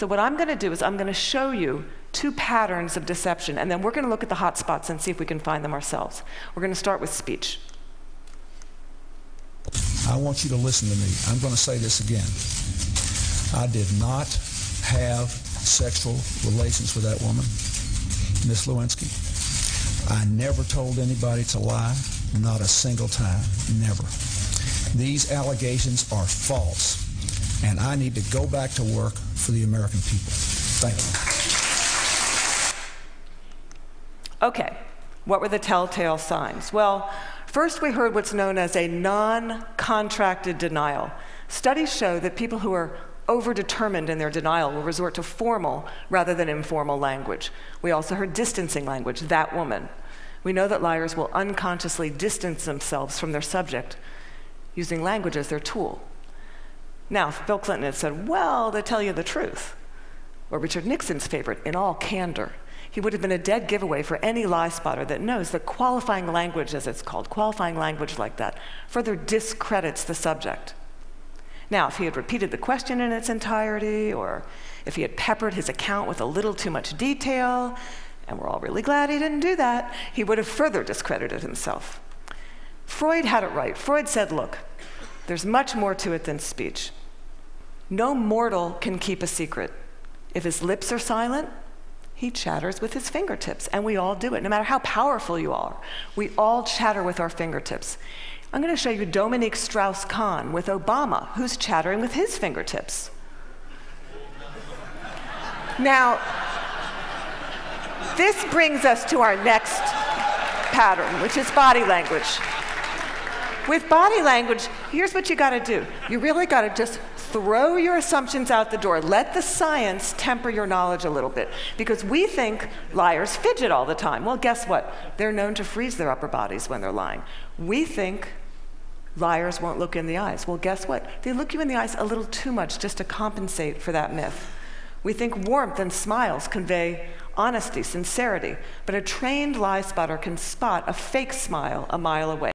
So what I'm going to do is I'm going to show you two patterns of deception, and then we're going to look at the hot spots and see if we can find them ourselves. We're going to start with speech. I want you to listen to me. I'm going to say this again. I did not have sexual relations with that woman, Miss Lewinsky. I never told anybody to lie, not a single time, never. These allegations are false, and I need to go back to work for the American people. Thank you. Okay, what were the telltale signs? Well, first we heard what's known as a non-contracted denial. Studies show that people who are overdetermined in their denial will resort to formal rather than informal language. We also heard distancing language, that woman. We know that liars will unconsciously distance themselves from their subject using language as their tool. Now, if Bill Clinton had said, well, to tell you the truth, or Richard Nixon's favorite, in all candor, he would have been a dead giveaway for any lie spotter that knows that qualifying language, as it's called, qualifying language like that, further discredits the subject. Now, if he had repeated the question in its entirety, or if he had peppered his account with a little too much detail, and we're all really glad he didn't do that, he would have further discredited himself. Freud had it right. Freud said, look, there's much more to it than speech. No mortal can keep a secret. If his lips are silent, he chatters with his fingertips, and we all do it. No matter how powerful you are, we all chatter with our fingertips. I'm going to show you Dominique Strauss-Kahn with Obama, who's chattering with his fingertips. Now, this brings us to our next pattern, which is body language. With body language, here's what you got to do. You really got to just throw your assumptions out the door. Let the science temper your knowledge a little bit, because we think liars fidget all the time. Well, guess what? They're known to freeze their upper bodies when they're lying. We think liars won't look in the eyes. Well, guess what? They look you in the eyes a little too much just to compensate for that myth. We think warmth and smiles convey honesty, sincerity, but a trained lie spotter can spot a fake smile a mile away.